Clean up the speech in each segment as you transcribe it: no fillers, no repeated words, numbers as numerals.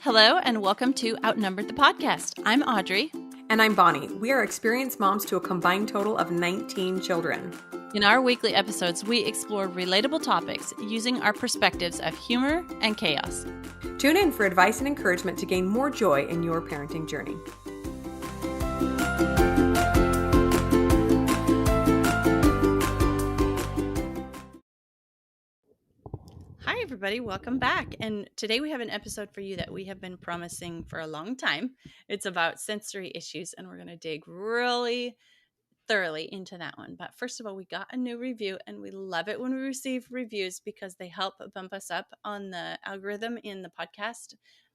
Hello and welcome to Outnumbered the podcast. I'm Audrey. And I'm Bonnie. We are experienced moms to a combined total of 19 children. In our weekly episodes, we explore relatable topics using our perspectives of humor and chaos. Tune in for advice and encouragement to gain more joy in your parenting journey. Hi, everybody. Welcome back. And today we have an episode for you that we have been promising for a long time. It's about sensory issues, and we're going to dig really thoroughly into that one. But first of all, we got a new review, and we love it when we receive reviews because they help bump us up on the algorithm in the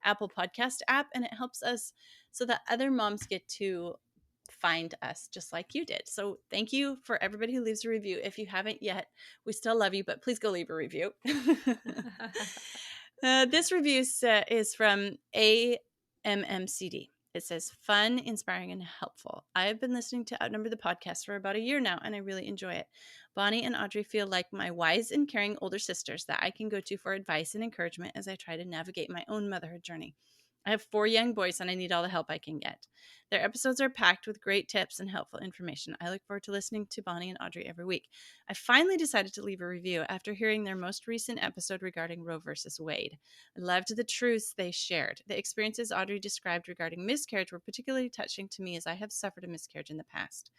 Apple Podcast app, and it helps us so that other moms get to find us just like you did. So thank you for everybody who leaves a review. If you haven't yet, we still love you, but please go leave a review. This review is from AMMCD. It says, fun, inspiring, and helpful. I have been listening to Outnumber the podcast for about a year now, and I really enjoy it. Bonnie and Audrey feel like my wise and caring older sisters that I can go to for advice and encouragement as I try to navigate my own motherhood journey. I have 4 young boys, and I need all the help I can get. Their episodes are packed with great tips and helpful information. I look forward to listening to Bonnie and Audrey every week. I finally decided to leave a review after hearing their most recent episode regarding Roe versus Wade. I loved the truths they shared. The experiences Audrey described regarding miscarriage were particularly touching to me as I have suffered a miscarriage in the past.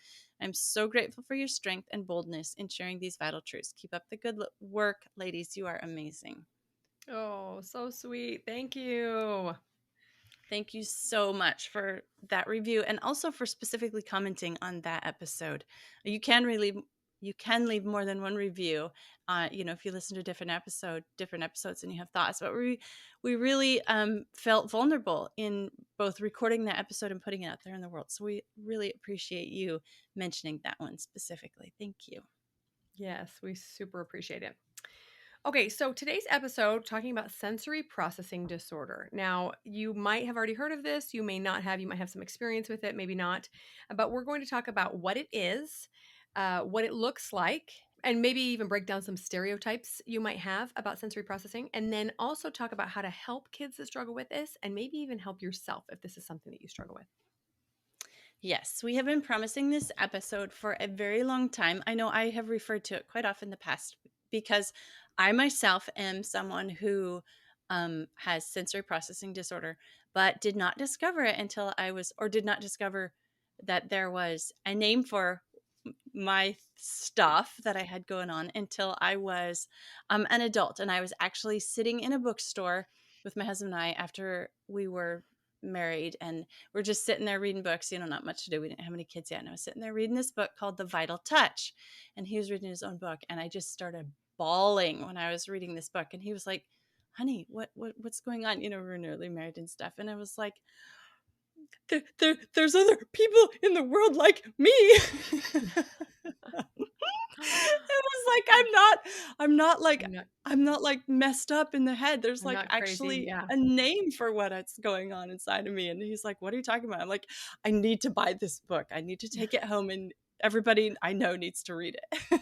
I'm so grateful for your strength and boldness in sharing these vital truths. Keep up the good work, ladies. You are amazing. Oh, so sweet. Thank you. Thank you so much for that review and also for specifically commenting on that episode. You can leave more than one review. If you listen to different episodes and you have thoughts, but we really felt vulnerable in both recording that episode and putting it out there in the world. So we really appreciate you mentioning that one specifically. Thank you. Yes, we super appreciate it. Okay, so today's episode talking about sensory processing disorder. Now, you might have already heard of this, you may not have, you might have some experience with it, maybe not, but we're going to talk about what it is, what it looks like, and maybe even break down some stereotypes you might have about sensory processing, and then also talk about how to help kids that struggle with this, and maybe even help yourself if this is something that you struggle with. Yes, we have been promising this episode for a very long time. I know I have referred to it quite often in the past because I myself am someone who has sensory processing disorder, but did not discover it did not discover that there was a name for my stuff that I had going on until I was an adult. And I was actually sitting in a bookstore with my husband and I after we were married, and we're just sitting there reading books, not much to do. We didn't have any kids yet. And I was sitting there reading this book called The Vital Touch, and he was reading his own book. And I just started bawling when I was reading this book. And he was like, honey, what's going on? We were newly married and stuff. And I was like, there's other people in the world like me. It was like, I'm not like messed up in the head. There's like actually a name for what's going on inside of me. And he's like, what are you talking about? I'm like, I need to buy this book. I need to take it home, and everybody I know needs to read it.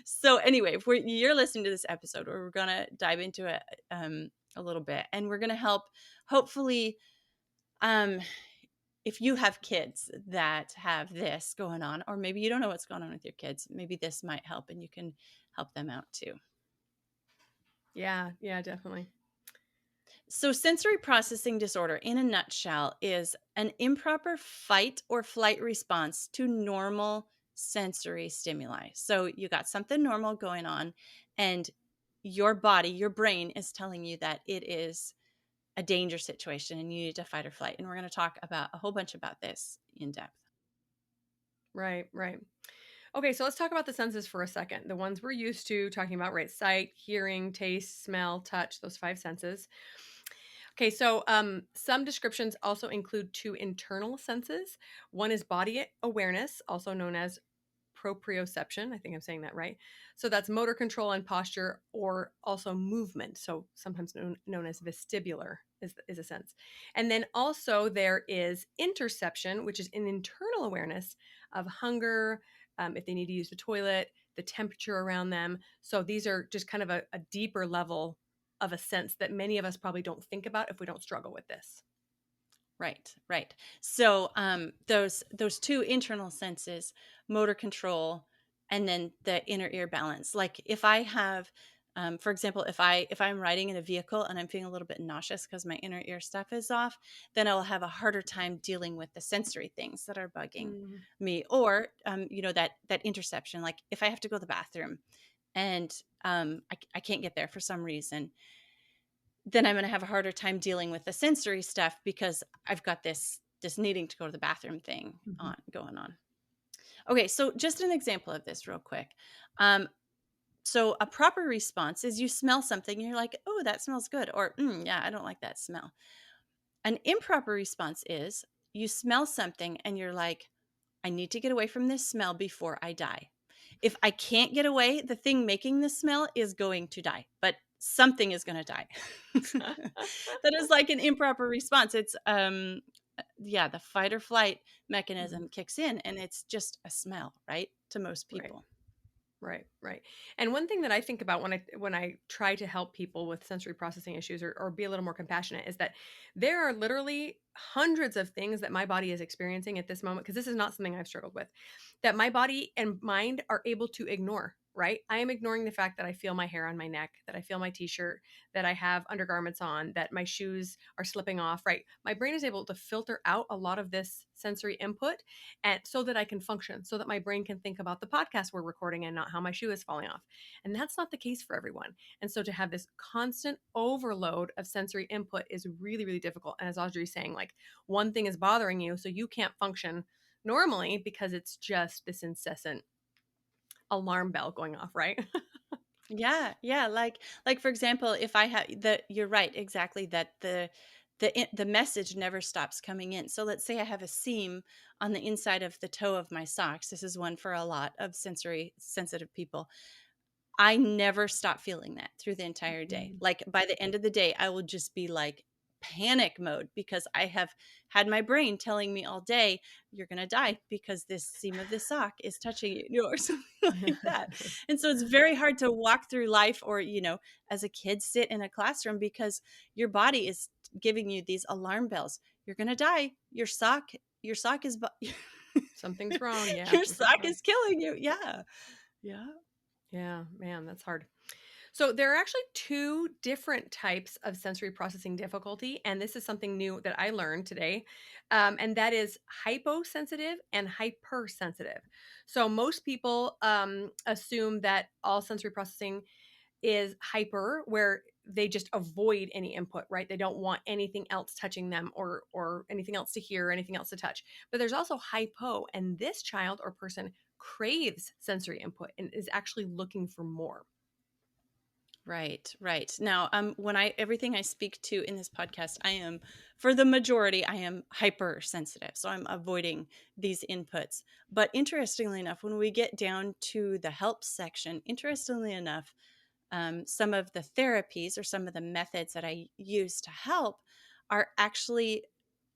So anyway, if you're listening to this episode, we're going to dive into it a little bit, and we're going to help, hopefully, if you have kids that have this going on, or maybe you don't know what's going on with your kids, maybe this might help and you can help them out too. Yeah, definitely. So sensory processing disorder in a nutshell is an improper fight or flight response to normal sensory stimuli. So you got something normal going on, and your body, your brain is telling you that it is a danger situation and you need to fight or flight. And we're going to talk about a whole bunch about this in depth. Right. Okay, so let's talk about the senses for a second. The ones we're used to talking about, right? Sight, hearing, taste, smell, touch, those 5 senses. Okay, so some descriptions also include 2 internal senses. One is body awareness, also known as proprioception. I think I'm saying that right. So that's motor control and posture, or also movement. So sometimes known as vestibular is a sense. And then also there is interception, which is an internal awareness of hunger, if they need to use the toilet, the temperature around them. So these are just kind of a deeper level of a sense that many of us probably don't think about if we don't struggle with this. Right, right. So those two internal senses, motor control, and then the inner ear balance. Like if I have, for example, if I'm riding in a vehicle and I'm feeling a little bit nauseous because my inner ear stuff is off, then I'll have a harder time dealing with the sensory things that are bugging Mm, me, or that interception. Like if I have to go to the bathroom and I can't get there for some reason, then I'm going to have a harder time dealing with the sensory stuff because I've got this needing to go to the bathroom thing mhm, on going on. Okay, so just an example of this real quick. Um, so a proper response is you smell something and you're like, "Oh, that smells good," or "Yeah, I don't like that smell." An improper response is you smell something and you're like, "I need to get away from this smell before I die." If I can't get away, the thing making the smell is going to die, but something is going to die. That is like an improper response. It's yeah, the fight or flight mhm. mechanism kicks in and it's just a smell, right? To most Right. people. Right, right. And one thing that I think about when I try to help people with sensory processing issues or be a little more compassionate is that there are literally hundreds of things that my body is experiencing at this moment, because this is not something I've struggled with, that my body and mind are able to ignore. Right. I am ignoring the fact that I feel my hair on my neck, that I feel my t-shirt, that I have undergarments on, that my shoes are slipping off. Right. My brain is able to filter out a lot of this sensory input, and so that I can function, so that my brain can think about the podcast we're recording and not how my shoe is falling off. And that's not the case for everyone. And so to have this constant overload of sensory input is really, really difficult. And as Audrey's saying, like, one thing is bothering you, so you can't function normally because it's just this incessant alarm bell going off, right? Yeah, yeah. Like for example, if I have you're right, exactly that the message never stops coming in. So let's say I have a seam on the inside of the toe of my socks. This is one for a lot of sensory sensitive people. I never stop feeling that through the entire day. Mm. Like by the end of the day, I will just be like panic mode because I have had my brain telling me all day, you're going to die because this seam of this sock is touching you, or something like that. And so it's very hard to walk through life or, as a kid, sit in a classroom because your body is giving you these alarm bells. You're going to die. Your sock is, Something's wrong. Yeah, your something's sock wrong. is killing you. Yeah. Yeah. Yeah, man, that's hard. So there are actually two different types of sensory processing difficulty, and this is something new that I learned today, and that is hyposensitive and hypersensitive. So most people assume that all sensory processing is hyper, where they just avoid any input, right? They don't want anything else touching them or anything else to hear, or anything else to touch. But there's also hypo, and this child or person craves sensory input and is actually looking for more. Right, right. Now, when everything I speak to in this podcast, for the majority, I am hypersensitive. So I'm avoiding these inputs. But interestingly enough, when we get down to the help section, interestingly enough, some of the therapies or some of the methods that I use to help are actually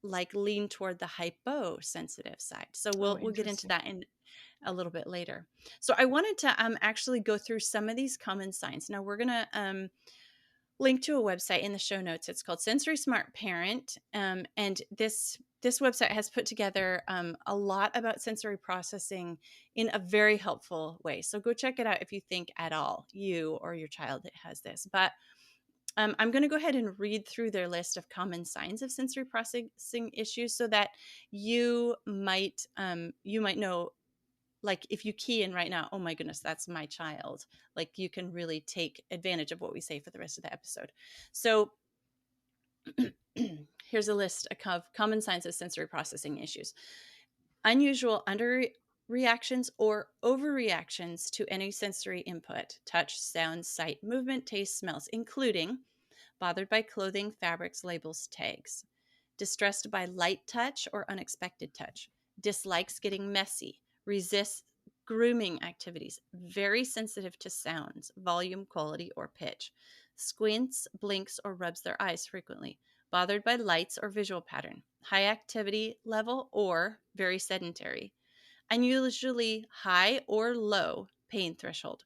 like lean toward the hyposensitive side. So Oh, we'll get into interesting. that in a little bit later. So I wanted to actually go through some of these common signs. Now we're gonna link to a website in the show notes. It's called Sensory Smart Parent, and this website has put together a lot about sensory processing in a very helpful way. So go check it out if you think at all you or your child has this. But I'm going to go ahead and read through their list of common signs of sensory processing issues, so that you might know, like if you key in right now, oh my goodness, that's my child, like you can really take advantage of what we say for the rest of the episode. So here's a list of common signs of sensory processing issues: unusual under reactions or overreactions to any sensory input, touch, sound, sight, movement, taste, smells, including bothered by clothing, fabrics, labels, tags, distressed by light touch or unexpected touch, dislikes getting messy, resists grooming activities, very sensitive to sounds, volume, quality, or pitch, squints, blinks, or rubs their eyes frequently, bothered by lights or visual pattern, high activity level or very sedentary, unusually high or low pain threshold.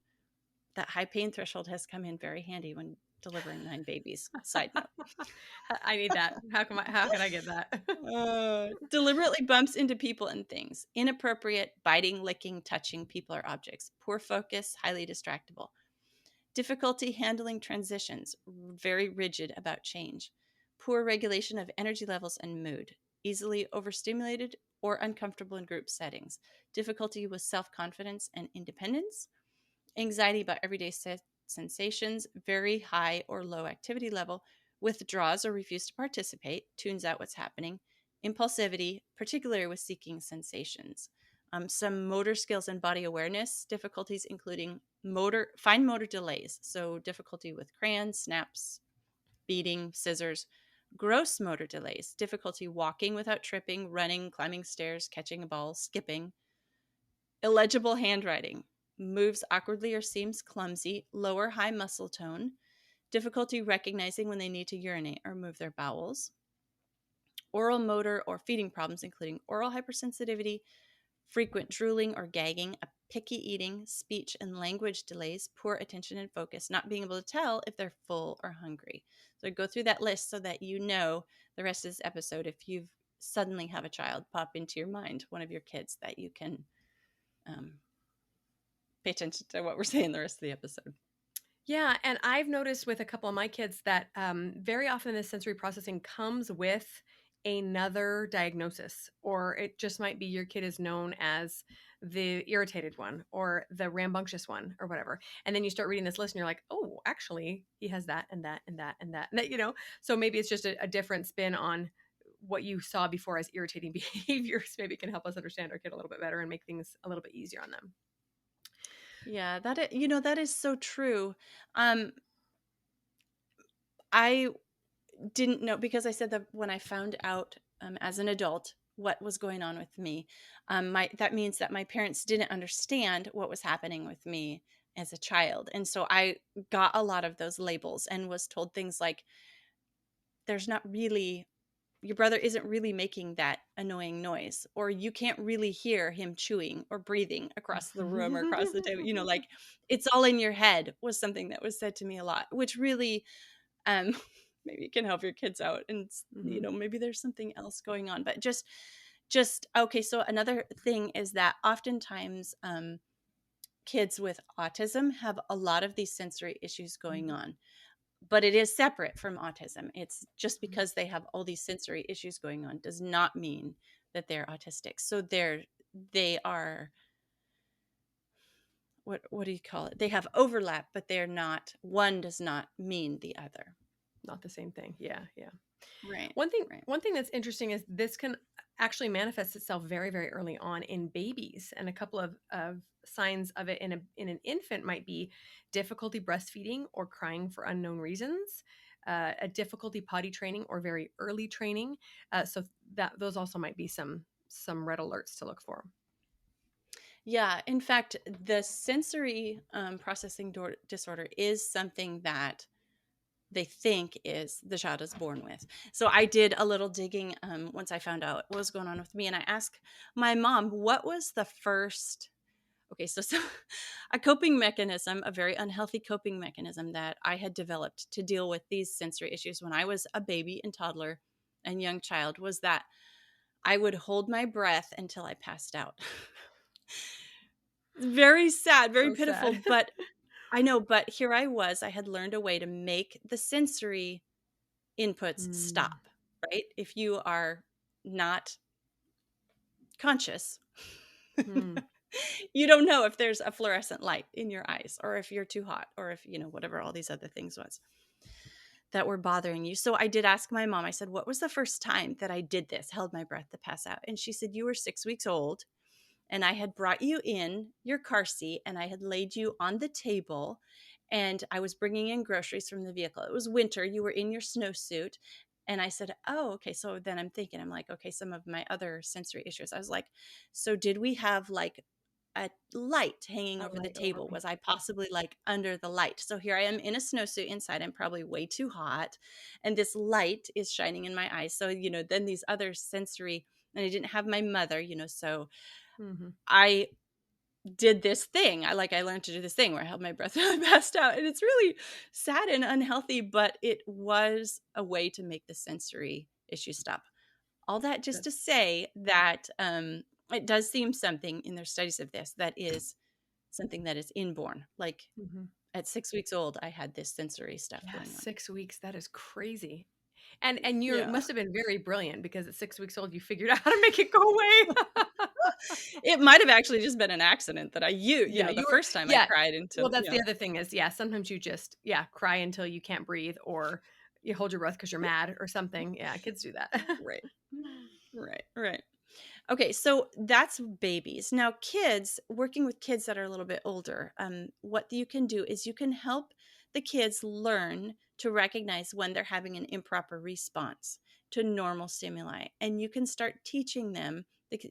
That high pain threshold has come in very handy when delivering 9 babies. Side note. I need that. How can I get that? Deliberately bumps into people and things. Inappropriate biting, licking, touching people or objects. Poor focus, highly distractible. Difficulty handling transitions, very rigid about change. Poor regulation of energy levels and mood. Easily overstimulated or uncomfortable in group settings. Difficulty with self confidence and independence. Anxiety about everyday sensations, very high or low activity level, withdraws or refuses to participate, tunes out what's happening, impulsivity, particularly with seeking sensations. Some motor skills and body awareness difficulties, including fine motor delays, so difficulty with crayons, snaps, beating, scissors. Gross motor delays, difficulty walking without tripping, running, climbing stairs, catching a ball, skipping. Illegible handwriting, moves awkwardly or seems clumsy, lower high muscle tone, difficulty recognizing when they need to urinate or move their bowels, oral motor or feeding problems, including oral hypersensitivity, frequent drooling or gagging, a picky eating, speech and language delays, poor attention and focus, not being able to tell if they're full or hungry. So I go through that list so that you know the rest of this episode. If you suddenly have a child pop into your mind, one of your kids, that you can pay attention to what we're saying the rest of the episode. Yeah, and I've noticed with a couple of my kids that very often the sensory processing comes with another diagnosis, or it just might be your kid is known as the irritated one or the rambunctious one or whatever. And then you start reading this list and you're like, oh, actually, he has that and that and that and that. And that, so maybe it's just a different spin on what you saw before as irritating behaviors. Maybe it can help us understand our kid a little bit better and make things a little bit easier on them. Yeah, that is so true. I didn't know, because I said that when I found out as an adult what was going on with me, that means that my parents didn't understand what was happening with me as a child, and so I got a lot of those labels and was told things like, "There's not really." Your brother isn't really making that annoying noise, or you can't really hear him chewing or breathing across the room or across the table. Like, it's all in your head, was something that was said to me a lot, which really, um, maybe it can help your kids out, and Mhm. maybe there's something else going on. But okay. So another thing is that oftentimes, kids with autism have a lot of these sensory issues going Mhm. on, but it is separate from autism. It's just Mhm. because they have all these sensory issues going on does not mean that they're autistic. So they are, what do you call it? They have overlap, but they're not, one does not mean the other. Not the same thing. Yeah, yeah. Right. One thing Right. one thing that's interesting is this can actually manifest itself very, very early on in babies. And a couple of signs of it in an infant might be difficulty breastfeeding or crying for unknown reasons, a difficulty potty training or very early training. So that those also might be some red alerts to look for. Yeah. In fact, the sensory processing disorder is something that they think is the child is born with. So I did a little digging once I found out what was going on with me, and I asked my mom, what was the first. Okay, so a coping mechanism, a very unhealthy coping mechanism that I had developed to deal with these sensory issues when I was a baby and toddler and young child, was that I would hold my breath until I passed out. Very sad, very So pitiful, sad. but I know, but here I was, I had learned a way to make the sensory inputs Mm, stop, right? If you are not conscious, mm, you don't know if there's a fluorescent light in your eyes, or if you're too hot, or if, whatever all these other things was that were bothering you. So I did ask my mom, I said, what was the first time that I did this, held my breath to pass out? And she said, you were 6 weeks old, and I had brought you in your car seat, and I had laid you on the table, and I was bringing in groceries from the vehicle. It was winter. You were in your snowsuit. And I said, oh, okay. So then I'm like, okay, some of my other sensory issues. I was like, so did we have like a light hanging a over the light over table? me. Was I possibly like under the light? So here I am in a snowsuit inside. I'm probably way too hot. And this light is shining in my eyes. So, then these other sensory, and I didn't have my mother, so Hmm. I did this thing. I learned to do this thing where I held my breath and I passed out, and it's really sad and unhealthy, but it was a way to make the sensory issue stop. All that just Good. to say that, it does seem something in their studies of this that is something that is inborn. Like, Mhm. at 6 weeks old, I had this sensory stuff Yeah, going on. 6 weeks, that is crazy. And you Yeah. must have been very brilliant because at 6 weeks old, you figured out how to make it go away. It might have actually just been an accident that Yeah, the you were first time I yeah. cried Well, until that's the other thing is, yeah, sometimes you just, yeah, cry until you can't breathe or you hold your breath because 'cause you're mad or something. Yeah, kids do that. Right. Right, right. Okay, so that's babies. Now, kids, working with kids that are a little bit older, what you can do is you can help the kids learn to recognize when they're having an improper response to normal stimuli. And you can start teaching them,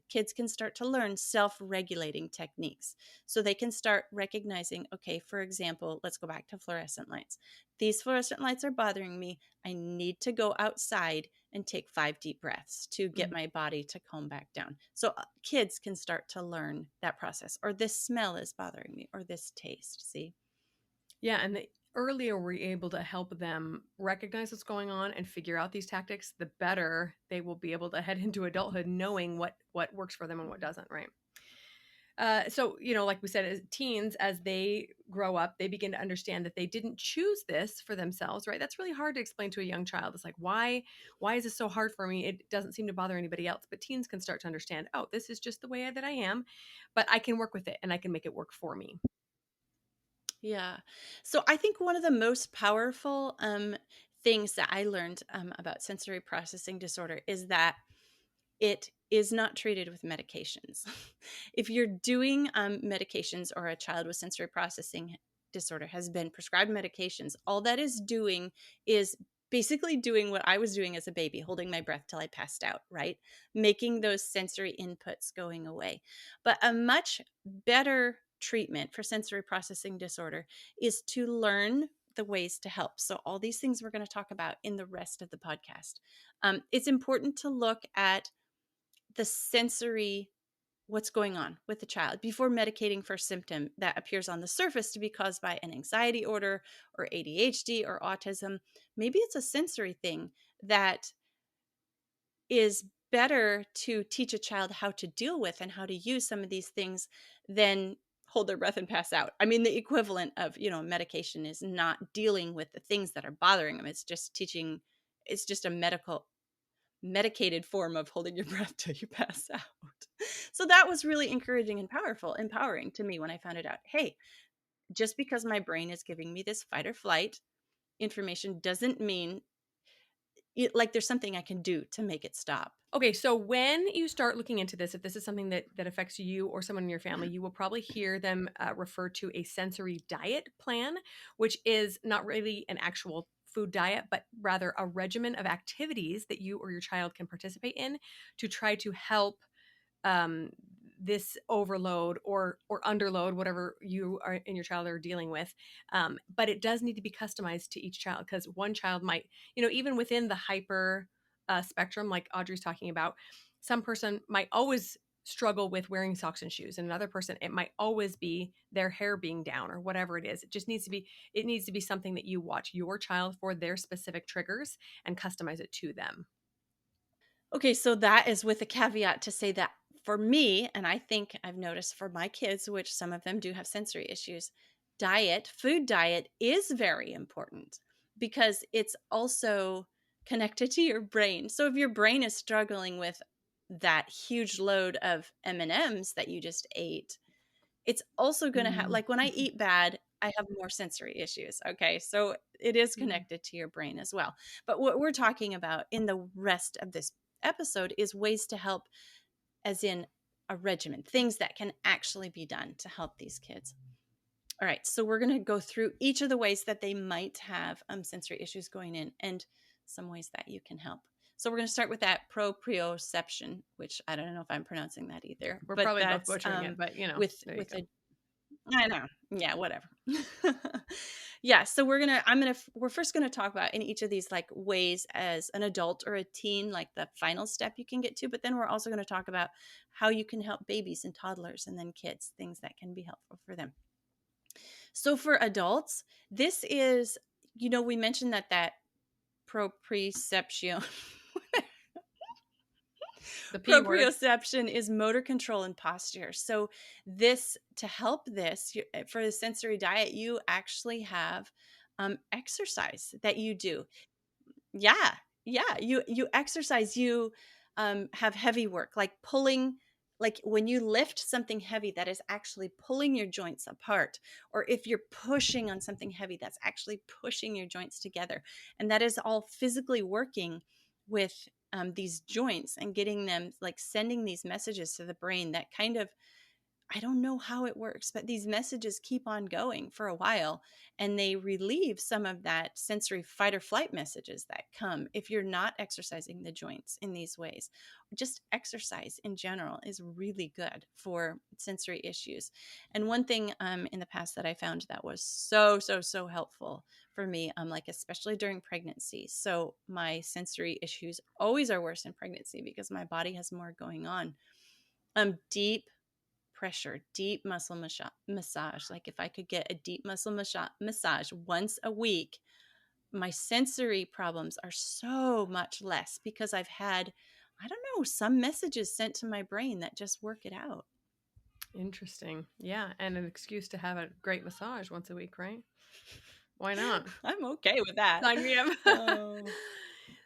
kids can start to learn self regulating techniques. So they can start recognizing, okay, for example, let's go back to fluorescent lights. These fluorescent lights are bothering me. I need to go outside and take 5 deep breaths to get Mm. my body to calm back down. So kids can start to learn that process. Or this smell is bothering me, or this taste. See? Yeah, and the earlier we're able to help them recognize what's going on and figure out these tactics, the better they will be able to head into adulthood knowing what works for them and what doesn't, right? So, like we said, as teens, as they grow up, they begin to understand that they didn't choose this for themselves, right? That's really hard to explain to a young child. It's like, why is this so hard for me? It doesn't seem to bother anybody else. But teens can start to understand, oh, this is just the way that I am, but I can work with it and I can make it work for me. Yeah. So I think one of the most powerful things that I learned about sensory processing disorder is that it is not treated with medications. If you're doing medications, or a child with sensory processing disorder has been prescribed medications, all that is doing is basically doing what I was doing as a baby, holding my breath till I passed out, right? Making those sensory inputs going away. But a much better treatment for sensory processing disorder is to learn the ways to help. So, all these things we're going to talk about in the rest of the podcast. It's important to look at the sensory, what's going on with the child before medicating for a symptom that appears on the surface to be caused by an anxiety order or ADHD or autism. Maybe it's a sensory thing that is better to teach a child how to deal with and how to use some of these things than hold their breath and pass out. I mean, the equivalent of, medication is not dealing with the things that are bothering them. It's just teaching, it's just a medicated form of holding your breath till you pass out. So that was really encouraging and empowering to me when I found it out. Hey, just because my brain is giving me this fight or flight information doesn't mean like there's something I can do to make it stop. Okay, so when you start looking into this, if this is something that affects you or someone in your family, you will probably hear them refer to a sensory diet plan, which is not really an actual food diet, but rather a regimen of activities that you or your child can participate in to try to help um, this overload or underload, whatever you are and your child are dealing with. But it does need to be customized to each child because one child might, even within the hyper spectrum, like Audrey's talking about, some person might always struggle with wearing socks and shoes, and another person it might always be their hair being down or whatever it is. It needs to be something that you watch your child for their specific triggers and customize it to them. Okay, so that is with a caveat to say that for me, and I think I've noticed for my kids, which some of them do have sensory issues, food diet is very important because it's also connected to your brain. So if your brain is struggling with that huge load of M&Ms that you just ate, it's also going to have, Mm. like when I eat bad, I have more sensory issues. Okay. So it is Mhm. connected to your brain as well. But what we're talking about in the rest of this episode is ways to help, as in a regimen, things that can actually be done to help these kids. All right. So we're going to go through each of the ways that they might have sensory issues going in and some ways that you can help. So we're going to start with that proprioception, which I don't know if I'm pronouncing that either, We're but probably both that's butchering it, but with there you with go. a I know. Yeah, whatever. Yeah, so we're first gonna talk about in each of these like ways as an adult or a teen, like the final step you can get to, but then we're also gonna talk about how you can help babies and toddlers and then kids, things that can be helpful for them. So for adults, this is, we mentioned that proprioception. The P word. Proprioception is motor control and posture. So this to help this for the sensory diet, you actually have exercise that you do. Yeah. Yeah. You exercise, you have heavy work, like pulling, like when you lift something heavy that is actually pulling your joints apart, or if you're pushing on something heavy, that's actually pushing your joints together. And that is all physically working with these joints and getting them like sending these messages to the brain that kind of, I don't know how it works, but these messages keep on going for a while and they relieve some of that sensory fight or flight messages that come if you're not exercising the joints in these ways. Just exercise in general is really good for sensory issues. And one thing in the past that I found that was so helpful for me, like especially during pregnancy. So my sensory issues always are worse in pregnancy because my body has more going on. Deep pressure, deep muscle massage. Like if I could get a deep muscle massage once a week, my sensory problems are so much less because I've had, I don't know, some messages sent to my brain that just work it out. Interesting. Yeah, and an excuse to have a great massage once a week, right? Why not? I'm okay with that. Sign me up. Oh,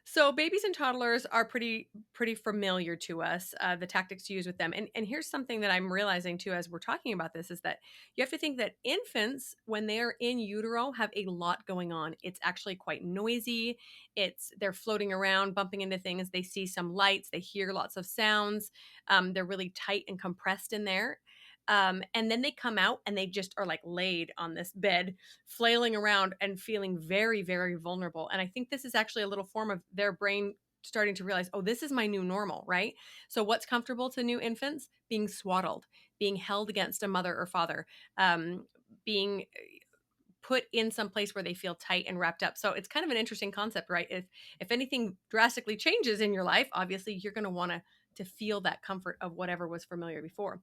So babies and toddlers are pretty familiar to us. The tactics to use with them, and here's something that I'm realizing too as we're talking about this is that you have to think that infants, when they are in utero, have a lot going on. It's actually quite noisy. They're floating around, bumping into things. They see some lights. They hear lots of sounds. They're really tight and compressed in there. And then they come out and they just are like laid on this bed, flailing around and feeling very, very vulnerable. And I think this is actually a little form of their brain starting to realize, oh, this is my new normal, right? So, what's comfortable to new infants? Being swaddled, being held against a mother or father, being put in some place where they feel tight and wrapped up. So it's kind of an interesting concept, right? If anything drastically changes in your life, obviously you're going to want to feel that comfort of whatever was familiar before.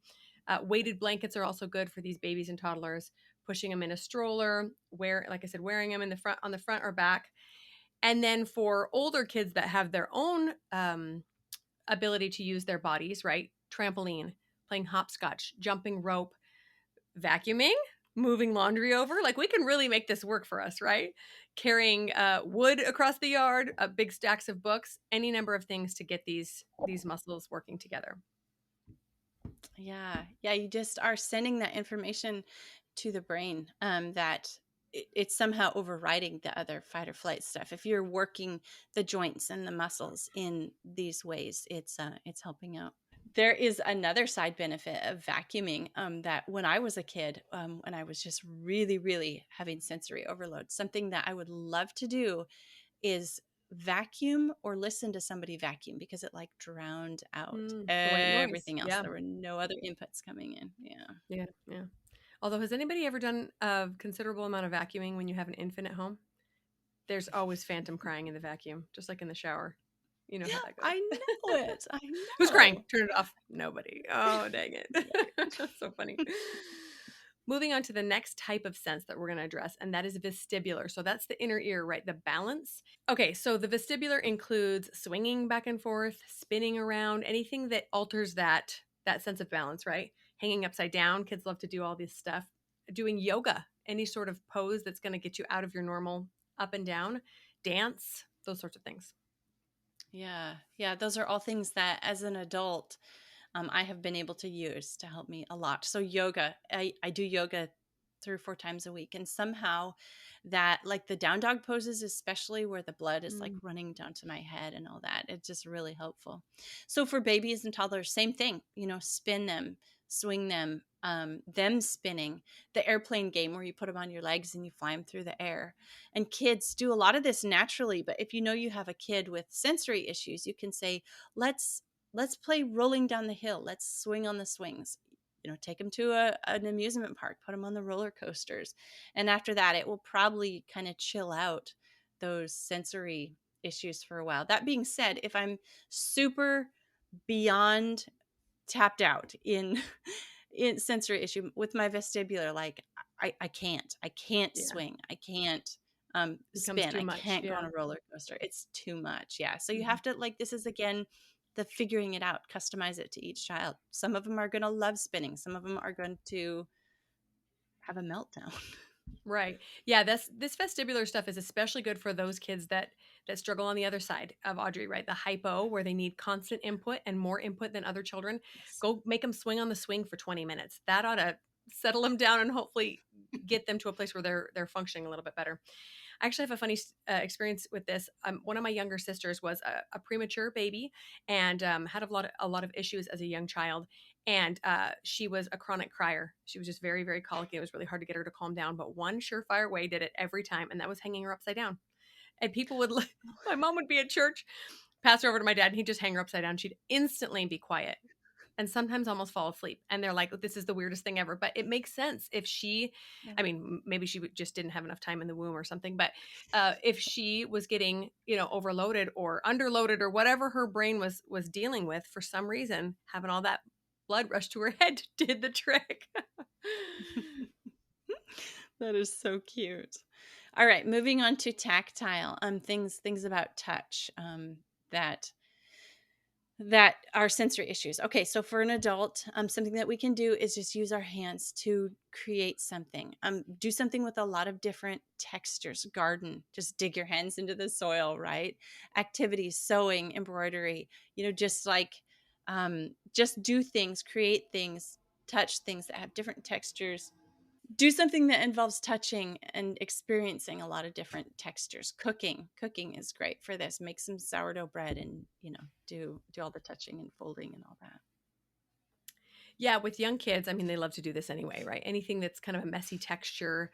Weighted blankets are also good for these babies and toddlers. Pushing them in a stroller, like I said, wearing them in the front on the front or back. And then for older kids that have their own ability to use their bodies, right? Trampoline, playing hopscotch, jumping rope, vacuuming, moving laundry over. Like we can really make this work for us, right? Carrying wood across the yard, big stacks of books, any number of things to get these muscles working together. yeah. Yeah. You just are sending that information to the brain that it's somehow overriding the other fight or flight stuff. If you're working the joints and the muscles in these ways, it's helping out. There is another side benefit of vacuuming that when I was a kid, when I was just really, really having sensory overload, something that I would love to do is vacuum or listen to somebody vacuum because it like drowned out The white noise. everything else. Yeah. There were no other inputs coming in. Yeah. Yeah. Yeah. Although, has anybody ever done a considerable amount of vacuuming when you have an infant at home? There's always phantom crying in the vacuum, just like in the shower. You know how that goes. I know it. I Who's crying? know. Turn it off. Nobody. Oh, dang it. That's so funny. Moving on to the next type of sense that we're going to address, and that is vestibular. So that's the inner ear, right? The balance. Okay, so the vestibular includes swinging back and forth, spinning around, anything that alters that sense of balance, right? Hanging upside down. Kids love to do all this stuff. Doing yoga, any sort of pose that's going to get you out of your normal up and down, dance, those sorts of things. Yeah. Yeah. Those are all things that as an adult, I have been able to use to help me a lot. So yoga, I do yoga 3 or 4 times a week. And somehow that like the down dog poses, especially where the blood is like Mm. running down to my head and all that, it's just really helpful. So for babies and toddlers, same thing, spin them, swing them spinning, the airplane game where you put them on your legs and you fly them through the air. And kids do a lot of this naturally, but if you know you have a kid with sensory issues, you can say, let's play rolling down the hill. Let's swing on the swings. take them to an amusement park, put them on the roller coasters. And after that, it will probably kind of chill out those sensory issues for a while. That being said, if I'm super beyond tapped out in in sensory issue with my vestibular, like I can't Yeah. swing, I can't Becomes spin, too I much. can't go on Yeah. a roller coaster. It's too much. Yeah, so you Mhm. have to, like, this is again the figuring it out, customize it to each child. Some of them are going to love spinning, some of them are going to have a meltdown. Right. Yeah, this vestibular stuff is especially good for those kids that struggle on the other side of Audrey, right? The hypo, where they need constant input and more input than other children. Yes. Go make them swing on the swing for 20 minutes. That ought to settle them down and hopefully get them to a place where they're functioning a little bit better. I actually have a funny experience with this. One of my younger sisters was a premature baby and had a lot of issues as a young child. And she was a chronic crier. She was just very, very colicky. It was really hard to get her to calm down. But one surefire way did it every time, and that was hanging her upside down. And people would, my mom would be at church, pass her over to my dad, and he'd just hang her upside down. She'd instantly be quiet and sometimes almost fall asleep. And they're like, this is the weirdest thing ever. But it makes sense if she, Yeah. I mean, maybe she just didn't have enough time in the womb or something. But if she was getting, overloaded or underloaded or whatever her brain was dealing with, for some reason, having all that blood rush to her head did the trick. That is so cute. All right, moving on to tactile. Things about touch that that are sensory issues. Okay, so for an adult, something that we can do is just use our hands to create something. Do something with a lot of different textures. Garden, just dig your hands into the soil, right? Activities, sewing, embroidery. Just do things, create things, touch things that have different textures. Do something that involves touching and experiencing a lot of different textures. Cooking is great for this. Make some sourdough bread and do all the touching and folding and all that. Yeah, with young kids, I mean, they love to do this anyway, right? Anything that's kind of a messy texture,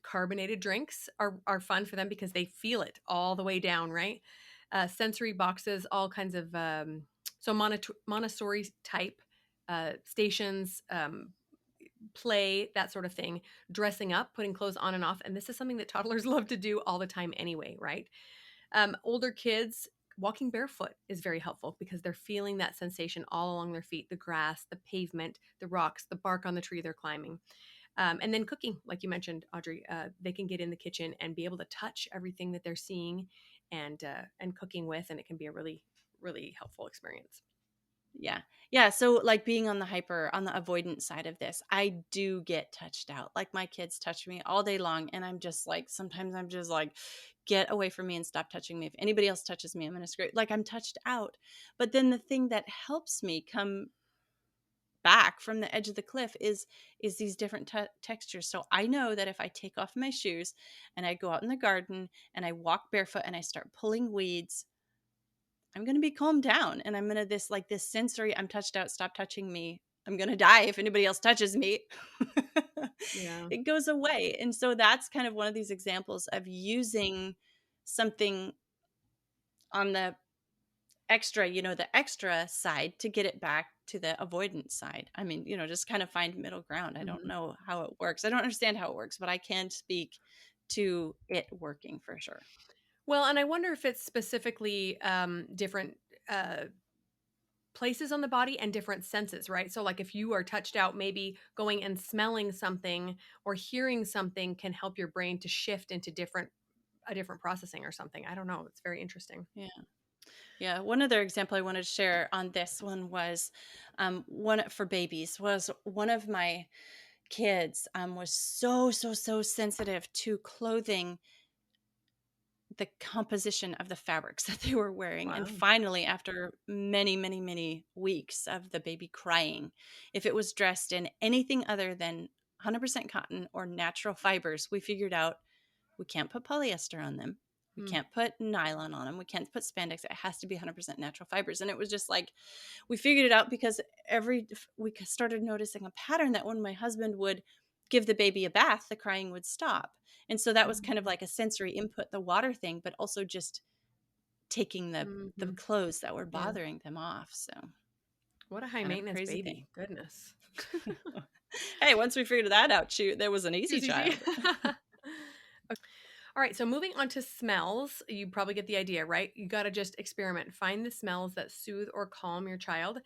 carbonated drinks are fun for them because they feel it all the way down, right? Sensory boxes, all kinds of Montessori type stations, play, that sort of thing, dressing up, putting clothes on and off, and this is something that toddlers love to do all the time anyway, right? Older kids, walking barefoot is very helpful because they're feeling that sensation all along their feet, the grass, the pavement, the rocks, the bark on the tree they're climbing. And then cooking, like you mentioned, Audrey, they can get in the kitchen and be able to touch everything that they're seeing and cooking with, and it can be a really, really helpful experience. Yeah. Yeah. So, like, being on the avoidant side of this, I do get touched out. Like, my kids touch me all day long. And sometimes I'm just like, get away from me and stop touching me. If anybody else touches me, I'm going to scream. Like, I'm touched out. But then the thing that helps me come back from the edge of the cliff is these different textures. So I know that if I take off my shoes and I go out in the garden and I walk barefoot and I start pulling weeds, I'm going to be calmed down, and I'm going to this sensory, I'm touched out, stop touching me, I'm going to die if anybody else touches me. Yeah. It goes away. And so that's kind of one of these examples of using something on the extra side to get it back to the avoidance side. I mean, just kind of find middle ground. I don't Mhm. know how it works. I don't understand how it works, but I can speak to it working for sure. Well, and I wonder if it's specifically different places on the body and different senses, right? So, like if you are touched out, maybe going and smelling something or hearing something can help your brain to shift into a different processing or something. I don't know. It's very interesting. Yeah. Yeah, one other example I wanted to share on this one was one for babies was one of my kids was so sensitive to clothing, the composition of the fabrics that they were wearing. And Wow. finally, after many weeks of the baby crying, if it was dressed in anything other than 100% cotton or natural fibers, we figured out we can't put polyester on them. We Mm. can't put nylon on them. We can't put spandex. It has to be 100% natural fibers. And it was just like, we figured it out because we started noticing a pattern that when my husband would give the baby a bath, the crying would stop. And so that was kind of Mm. like a sensory input, the water thing, but also just taking the Mhm. clothes that were Yeah. bothering them off. So What a high Kind of a maintenance crazy thing. baby. Goodness. Hey, once we figured that out, shoot, there was an It easy was easy. child. All right, so moving on to smells, you probably get the idea, right? You got to just experiment. Find the smells that soothe or calm your child.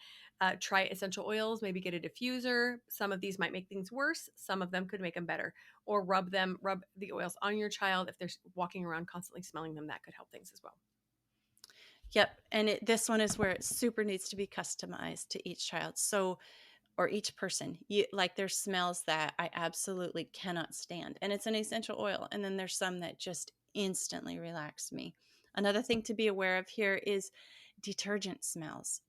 Try essential oils, maybe get a diffuser. Some of these might make things worse. Some of them could make them better. Or rub the oils on your child. If they're walking around constantly smelling them, that could help things as well. Yep. And this one is where it super needs to be customized to each child. So, or each person. Like there's smells that I absolutely cannot stand, and it's an essential oil. And then there's some that just instantly relax me. Another thing to be aware of here is detergent smells.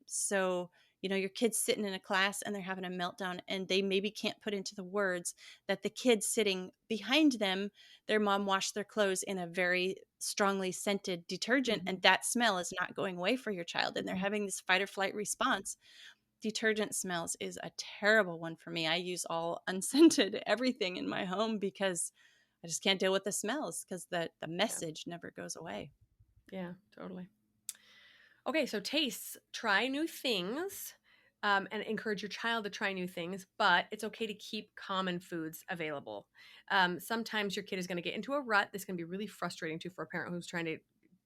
So your kid's sitting in a class and they're having a meltdown, and they maybe can't put into the words that the kid sitting behind them, their mom washed their clothes in a very strongly scented detergent, Mm-hmm. and that smell is not going away for your child, and they're Mm-hmm. having this fight or flight response. Detergent smells is a terrible one for me. I use all unscented everything in my home because I just can't deal with the smells, because the Yeah. message never goes away. Yeah, totally. Okay, so tastes. Try new things and encourage your child to try new things, but it's okay to keep common foods available. Sometimes your kid is going to get into a rut. This can be really frustrating too for a parent who's trying to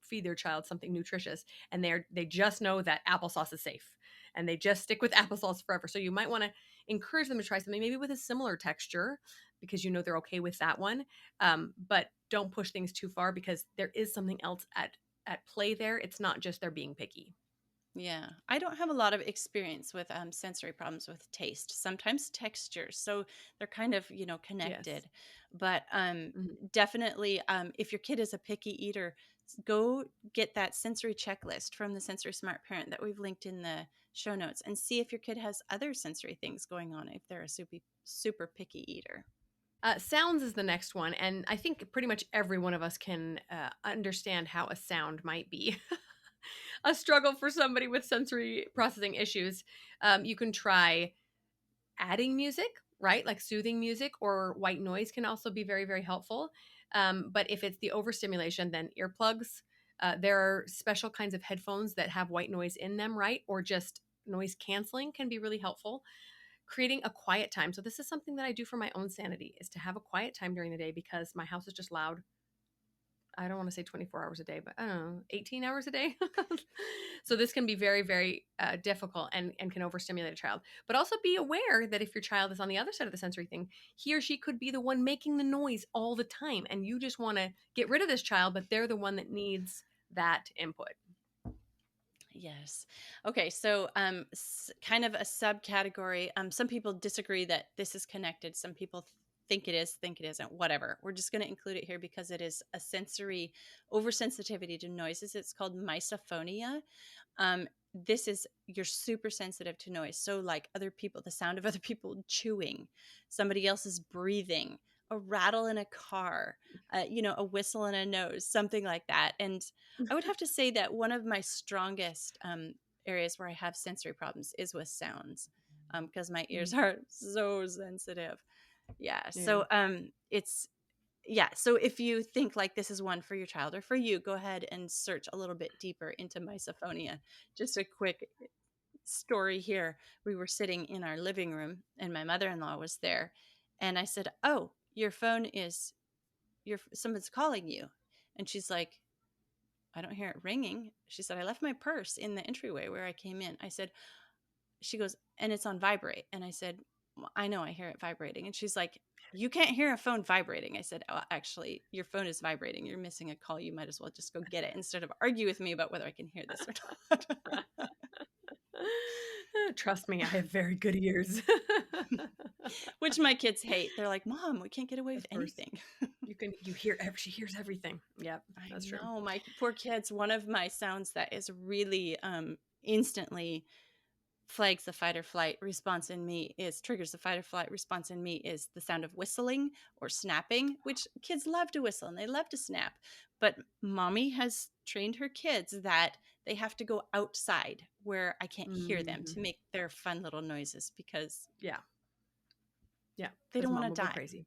feed their child something nutritious, and they just know that applesauce is safe, and they just stick with applesauce forever. So you might want to encourage them to try something maybe with a similar texture because you know they're okay with that one. But don't push things too far because there is something else at play there. It's not just they're being picky. Yeah, I don't have a lot of experience with sensory problems with taste. Sometimes textures, so they're kind of Yes. connected. But Mhm. definitely, if your kid is a picky eater, go get that sensory checklist from the Sensory Smart Parent that we've linked in the show notes, and see if your kid has other sensory things going on if they're a super picky eater. Sounds is the next one, and I think pretty much every one of us can understand how a sound might be a struggle for somebody with sensory processing issues. You can try adding music, right? Like soothing music or white noise can also be very, very helpful. But if it's the overstimulation, then earplugs. There are special kinds of headphones that have white noise in them, right? Or just noise canceling can be really helpful. Creating a quiet time. So this is something that I do for my own sanity is to have a quiet time during the day because my house is just loud. I don't want to say 24 hours a day, but I don't know, 18 hours a day. So this can be very, very difficult and can overstimulate a child. But also be aware that if your child is on the other side of the sensory thing, he or she could be the one making the noise all the time. And you just want to get rid of this child, but they're the one that needs that input. Yes. Okay. So, kind of a subcategory. Some people disagree that this is connected. Some people think it is, think it isn't. Whatever. We're just going to include it here because it is a sensory oversensitivity to noises. It's called misophonia. This is, you're super sensitive to noise. So, like other people, the sound of other people chewing, somebody else's breathing, a rattle in a car, a whistle in a nose, something like that. And I would have to say that one of my strongest areas where I have sensory problems is with sounds, because my ears Mhm. are so sensitive. Yeah. Yeah. So it's yeah. So if you think like this is one for your child or for you, go ahead and search a little bit deeper into misophonia. Just a quick story here. We were sitting in our living room and my mother-in-law was there, and I said, "Oh, your phone is someone's calling you." And she's like, "I don't hear it ringing." She said, "I left my purse in the entryway where I came in." I said, she goes, "And it's on vibrate." And I said, "Well, I know I hear it vibrating." And she's like, "You can't hear a phone vibrating." I said, "Oh, actually, your phone is vibrating. You're missing a call. You might as well just go get it instead of argue with me about whether I can hear this or not." Trust me, I have very good ears. Which my kids hate. They're like, "Mom, we can't get away with Of course. anything." She hears everything. Yep, I that's true. know. My poor kids, one of my sounds that is really instantly flags the fight or flight response in me is triggers the fight or flight response in me is the sound of whistling or snapping, which kids love to whistle and they love to snap. But mommy has trained her kids that they have to go outside where I can't hear them Mhm. to make their fun little noises because Yeah, yeah, they because don't want mom to will go die. crazy.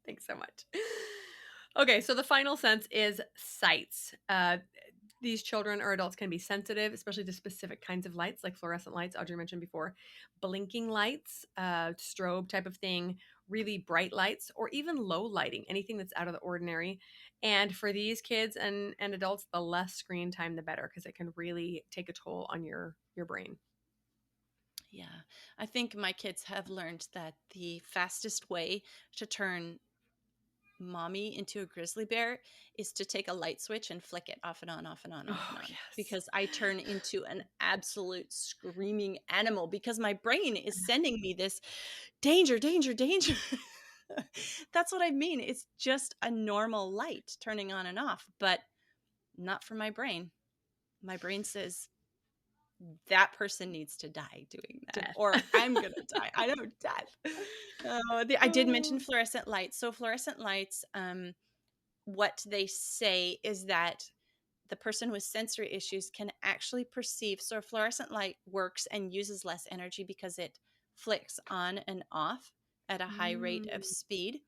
Thanks so much. Okay, so the final sense is sights. these children or adults can be sensitive, especially to specific kinds of lights, like fluorescent lights, Audrey mentioned before, blinking lights, strobe type of thing, really bright lights, or even low lighting, anything that's out of the ordinary. And for these kids and adults, the less screen time, the better, because it can really take a toll on your brain. Yeah. I think my kids have learned that the fastest way to turn mommy into a grizzly bear is to take a light switch and flick it off and on, off and on, off and Oh, on. yes. Because I turn into an absolute screaming animal because my brain is sending me this danger, danger, danger. That's what I mean. It's just a normal light turning on and off, but not for my brain. My brain says, that person needs to die doing that, Death. or I'm gonna die. I know, death. I did mention fluorescent lights. So fluorescent lights, what they say is that the person with sensory issues can actually perceive. So a fluorescent light works and uses less energy because it flicks on and off at a high rate of Mm, speed.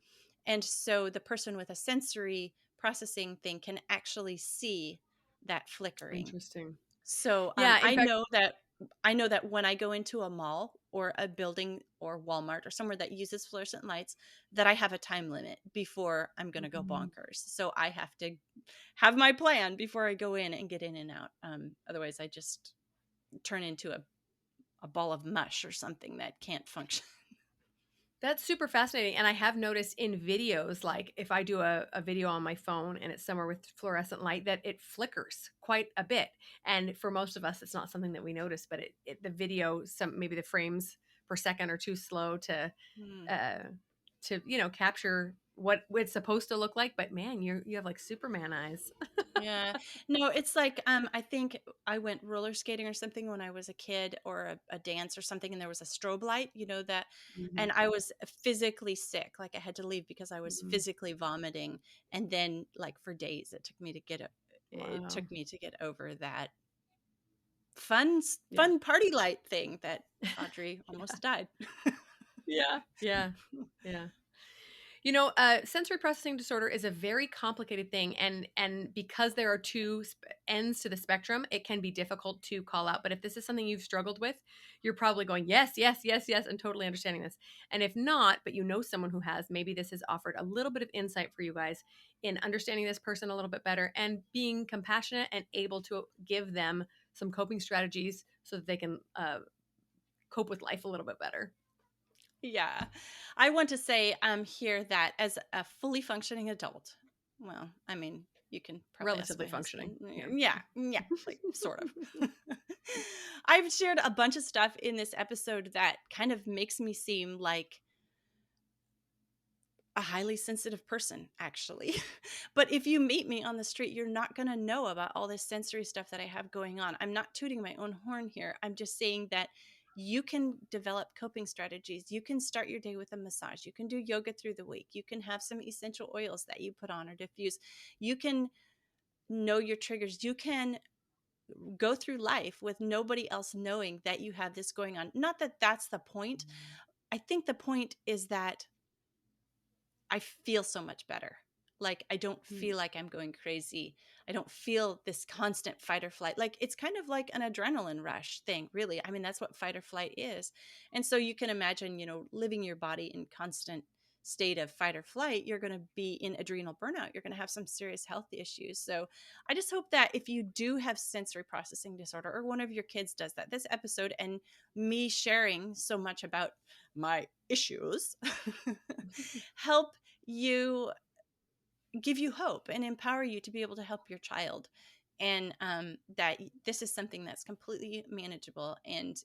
And so the person with a sensory processing thing can actually see that flickering. interesting. So Yeah, in fact, I know that when I go into a mall or a building or Walmart or somewhere that uses fluorescent lights, that I have a time limit before I'm going to go mhm. bonkers. So I have to have my plan before I go in and get in and out. Otherwise, I just turn into a ball of mush or something that can't function. That's super fascinating. And I have noticed in videos, like if I do a video on my phone and it's somewhere with fluorescent light, that it flickers quite a bit. And for most of us, it's not something that we notice, but the video, maybe the frames per second are too slow Hmm. uh, capture what it's supposed to look like. But man, you have like Superman eyes. Yeah. No, it's like I think I went roller skating or something when I was a kid, or a dance or something, and there was a strobe light, that, Mhm. and I was physically sick. Like I had to leave because I was Mhm. physically vomiting. And then like for days it Wow. took me to get over that fun Yeah. fun party light thing that Audrey Yeah. almost died. Yeah. Yeah. Yeah. Sensory processing disorder is a very complicated thing, and because there are two ends to the spectrum, it can be difficult to call out. But if this is something you've struggled with, you're probably going yes, yes, yes, yes, and totally understanding this. And if not, but you know someone who has, maybe this has offered a little bit of insight for you guys in understanding this person a little bit better and being compassionate and able to give them some coping strategies so that they can cope with life a little bit better. Yeah. I want to say here that as a fully functioning adult, well, I mean, you can probably ask Relatively my functioning. husband. Yeah. Yeah, yeah, like sort of. I've shared a bunch of stuff in this episode that kind of makes me seem like a highly sensitive person, actually. But if you meet me on the street, you're not going to know about all this sensory stuff that I have going on. I'm not tooting my own horn here. I'm just saying that you can develop coping strategies. You can start your day with a massage. You can do yoga through the week. You can have some essential oils that you put on or diffuse. You can know your triggers. You can go through life with nobody else knowing that you have this going on. Not that that's the point. I think the point is that I feel so much better. Like I don't Mm. feel like I'm going crazy. I don't feel this constant fight or flight. Like it's kind of like an adrenaline rush thing, really. I mean, that's what fight or flight is. And so you can imagine, living your body in constant state of fight or flight, you're going to be in adrenal burnout. You're going to have some serious health issues. So I just hope that if you do have sensory processing disorder or one of your kids does that, this episode and me sharing so much about my issues help you, give you hope and empower you to be able to help your child, and that this is something that's completely manageable. And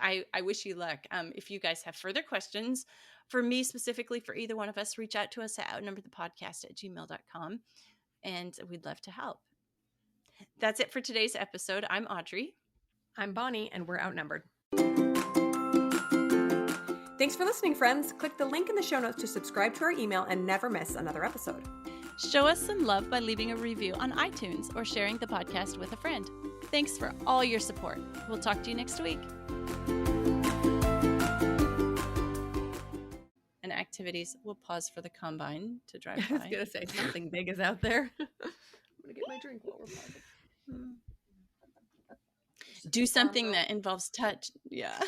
I wish you luck. If you guys have further questions for me specifically, for either one of us, reach out to us at outnumberedthepodcast@gmail.com, and we'd love to help. That's it for today's episode. I'm Audrey. I'm Bonnie, and we're outnumbered. Thanks for listening, friends. Click the link in the show notes to subscribe to our email and never miss another episode. Show us some love by leaving a review on iTunes or sharing the podcast with a friend. Thanks for all your support. We'll talk to you next week. And activities, we'll pause for the combine to drive I was by. going to say something big is out there. gonna get my drink while we're pausing. Do Farm something girl. that involves touch. Yeah.